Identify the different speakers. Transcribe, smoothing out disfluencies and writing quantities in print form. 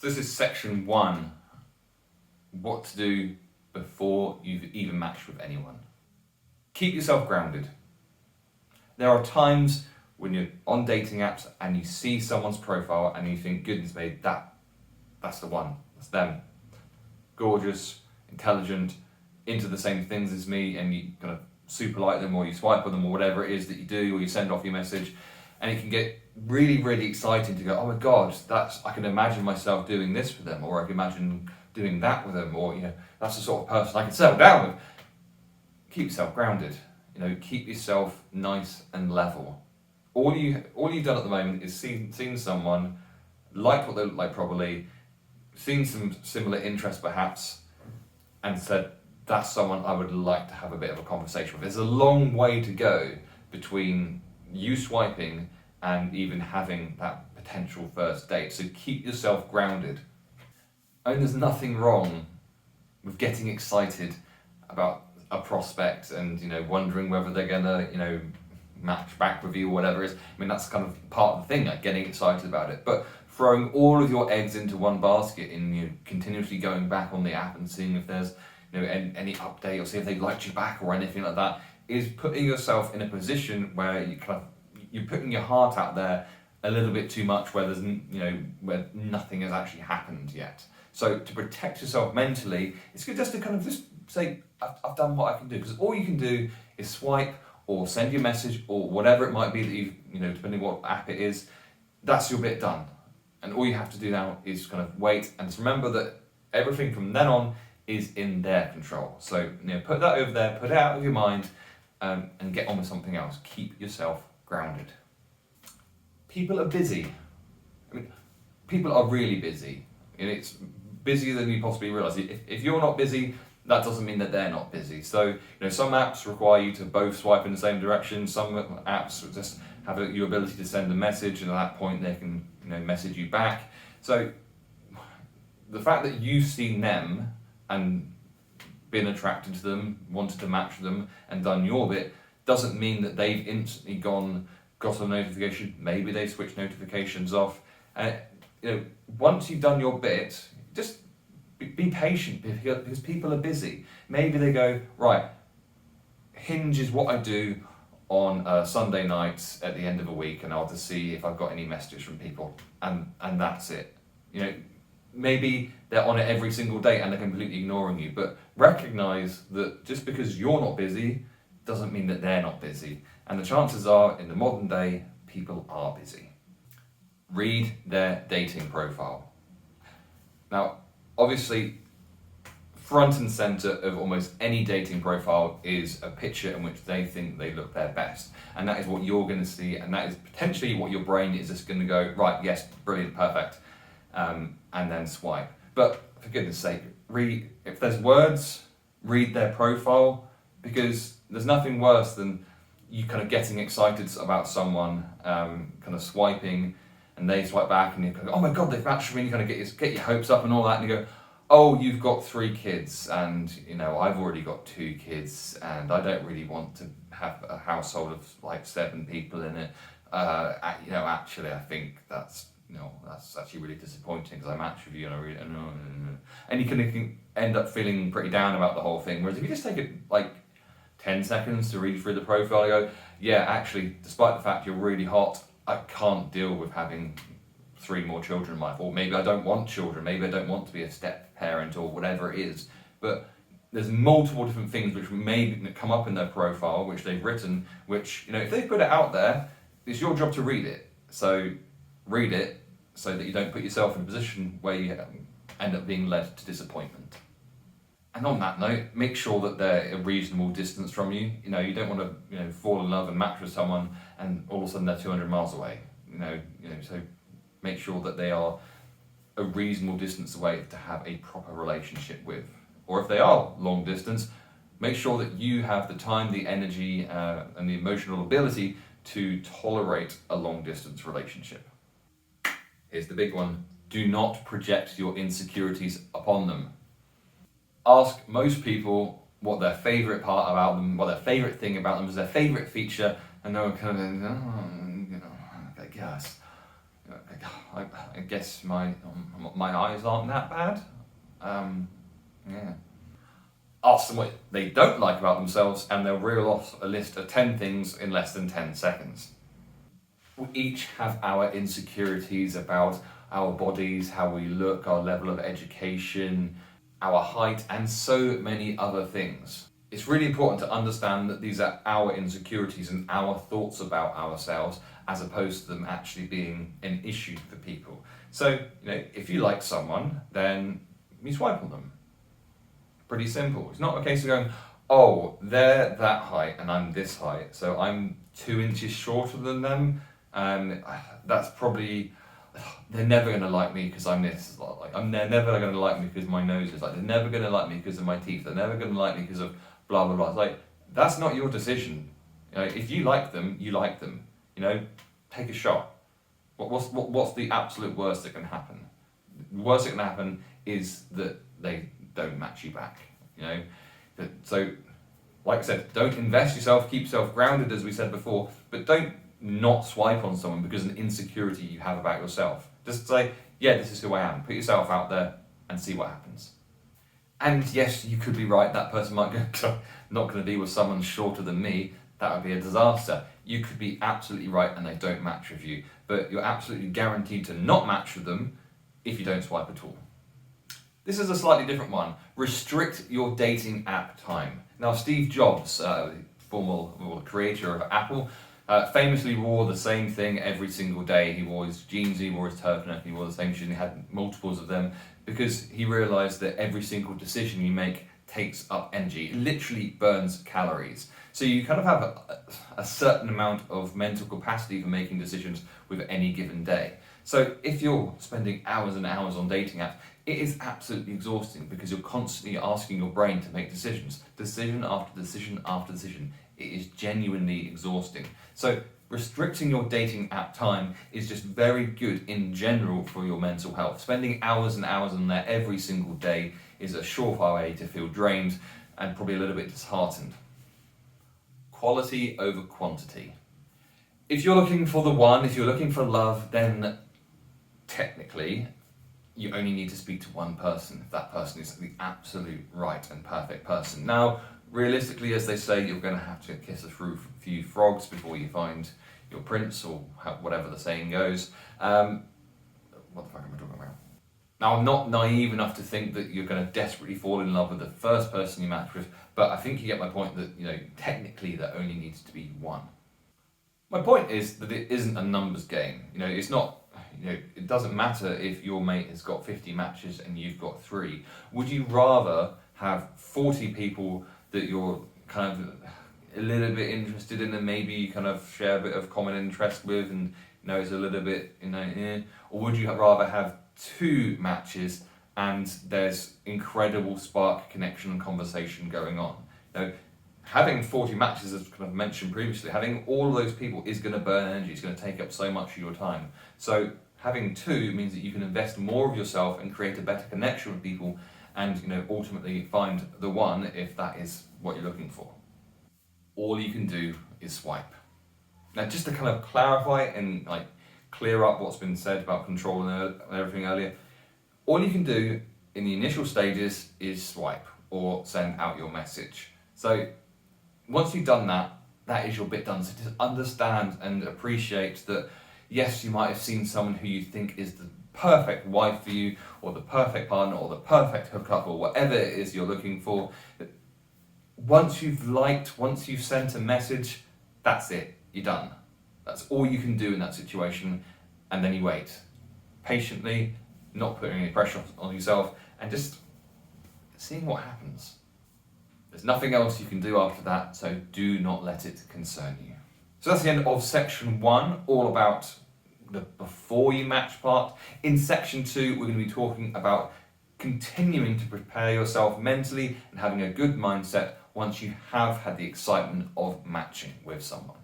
Speaker 1: This is section 1. What to do before you've even matched with anyone. Keep yourself grounded. There are times when you're on dating apps and you see someone's profile and you think, goodness me, that's the one, that's them. Gorgeous, intelligent, into the same things as me, and you kind of super like them, or you swipe on them, or whatever it is that you do, or you send off your message, and it can get really, really exciting to go, oh my god, I can imagine myself doing this with them, or I can imagine doing that with them, or that's the sort of person I can settle down with. Keep yourself grounded. Keep yourself nice and level. All you've done at the moment is seen someone, liked what they look like probably, seen some similar interests perhaps, and said, that's someone I would like to have a bit of a conversation with. There's a long way to go between you swiping and even having that potential first date. So keep yourself grounded. And there's nothing wrong with getting excited about a prospect and wondering whether they're gonna match back with you or whatever it is. I mean, that's kind of part of the thing, like getting excited about it. But throwing all of your eggs into one basket and continuously going back on the app and seeing if there's any update, or see if they liked you back or anything like that, is putting yourself in a position where you're putting your heart out there a little bit too much, where there's where nothing has actually happened yet. So to protect yourself mentally, it's good just to kind of just say, I've done what I can do, because all you can do is swipe or send your message or whatever it might be that you've depending what app it is. That's your bit done, and all you have to do now is kind of wait and just remember that everything from then on is in their control. So put that over there, put it out of your mind, and get on with something else. Keep yourself grounded. People are busy. I mean, people are really busy, and it's busier than you possibly realise. If you're not busy, that doesn't mean that they're not busy. So some apps require you to both swipe in the same direction. Some apps just have your ability to send a message, and at that point they can message you back. So the fact that you've seen them and been attracted to them, wanted to match them, and done your bit, doesn't mean that they've instantly got a notification. Maybe they switch notifications off. Once you've done your bit, just be patient, because people are busy. Maybe they go, right, Hinge is what I do on Sunday nights at the end of a week, and I'll just see if I've got any messages from people, and that's it. Maybe they're on it every single day and they're completely ignoring you, but recognise that just because you're not busy doesn't mean that they're not busy. And the chances are, in the modern day, people are busy. Read their dating profile. Now, obviously, front and centre of almost any dating profile is a picture in which they think they look their best. And that is what you're going to see, and that is potentially what your brain is just going to go, right, yes, brilliant, perfect. And then swipe. But for goodness sake, if there's words, read their profile, because there's nothing worse than you kind of getting excited about someone, kind of swiping, and they swipe back, and you go, oh my god, they've matched me, and you kind of get your hopes up and all that, and you go, oh, you've got 3 kids, and I've already got 2 kids, and I don't really want to have a household of like 7 people in it. Actually, I think that's actually really disappointing, because I matched with you and I really and you can end up feeling pretty down about the whole thing. Whereas if you just take it like 10 seconds to read through the profile, you go, yeah, actually, despite the fact you're really hot, I can't deal with having 3 more children in my life, or maybe I don't want children, maybe I don't want to be a step parent, or whatever it is. But there's multiple different things which may come up in their profile, which they've written, which if they put it out there, it's your job to read it. So read it so that you don't put yourself in a position where you end up being led to disappointment. And on that note, make sure that they're a reasonable distance from you. You don't want to fall in love and match with someone and all of a sudden they're 200 miles away. So make sure that they are a reasonable distance away to have a proper relationship with. Or if they are long distance, make sure that you have the time, the energy, and the emotional ability to tolerate a long distance relationship. Here's the big one. Do not project your insecurities upon them. Ask most people what their favourite part about them, what their favourite thing about them is, their favourite feature, and they'll kind of, I I guess my eyes aren't that bad. Yeah. Ask them what they don't like about themselves, and they'll reel off a list of 10 things in less than 10 seconds. We each have our insecurities about our bodies, how we look, our level of education, our height, and so many other things. It's really important to understand that these are our insecurities and our thoughts about ourselves, as opposed to them actually being an issue for people. So, if you like someone, then you swipe on them. Pretty simple. It's not a case of going, oh, they're that height and I'm this height, so I'm 2 inches shorter than them, and that's probably, they're never going to like me because I'm this. They're never going to like me because my nose is like. They're never going to like me because of my teeth. They're never going to like me because of blah blah blah. It's like, that's not your decision. If you like them, you like them. Take a shot. What's the absolute worst that can happen? The worst that can happen is that they don't match you back. So, like I said, don't invest yourself. Keep yourself grounded, as we said before, but don't not swipe on someone because of an insecurity you have about yourself. Just say, yeah, this is who I am. Put yourself out there and see what happens. And yes, you could be right. That person might go, not going to be with someone shorter than me. That would be a disaster. You could be absolutely right and they don't match with you, but you're absolutely guaranteed to not match with them if you don't swipe at all. This is a slightly different one. Restrict your dating app time. Now, Steve Jobs, former creator of Apple, famously wore the same thing every single day. He wore his jeans, he wore his turtleneck, he wore the same shoes, and he had multiples of them because he realized that every single decision you make takes up energy. It literally burns calories. So you kind of have a certain amount of mental capacity for making decisions with any given day. So if you're spending hours and hours on dating apps, it is absolutely exhausting because you're constantly asking your brain to make decisions, decision after decision after decision. It is genuinely exhausting. So restricting your dating app time is just very good in general for your mental health. Spending hours and hours on there every single day is a surefire way to feel drained and probably a little bit disheartened. Quality over quantity. If you're looking for the one, if you're looking for love, then technically you only need to speak to one person if that person is the absolute right and perfect person. Now, realistically, as they say, you're going to have to kiss a few frogs before you find your prince, or whatever the saying goes. What the fuck am I talking about? Now, I'm not naive enough to think that you're going to desperately fall in love with the first person you match with, but I think you get my point that, technically there only needs to be one. My point is that it isn't a numbers game. It's not, it doesn't matter if your mate has got 50 matches and you've got 3. Would you rather have 40 people that you're kind of a little bit interested in and maybe you kind of share a bit of common interest with and it's a little bit, or would you rather have 2 matches and there's incredible spark, connection and conversation going on? Having 40 matches, as kind of mentioned previously, having all of those people is going to burn energy, it's going to take up so much of your time. So having 2 means that you can invest more of yourself and create a better connection with people and ultimately find the one if that is what you're looking for. All you can do is swipe. Now, just to kind of clarify and clear up what's been said about control and everything earlier, all you can do in the initial stages is swipe or send out your message. So once you've done that, that is your bit done. So just understand and appreciate that, yes, you might have seen someone who you think is the perfect wife for you, or the perfect partner, or the perfect hookup, or whatever it is you're looking for. Once you've liked, once you've sent a message, that's it. You're done. That's all you can do in that situation, and then you wait. Patiently, not putting any pressure on yourself, and just seeing what happens. There's nothing else you can do after that, so do not let it concern you. So that's the end of section 1, all about the before you match part. In section 2, we're going to be talking about continuing to prepare yourself mentally and having a good mindset once you have had the excitement of matching with someone.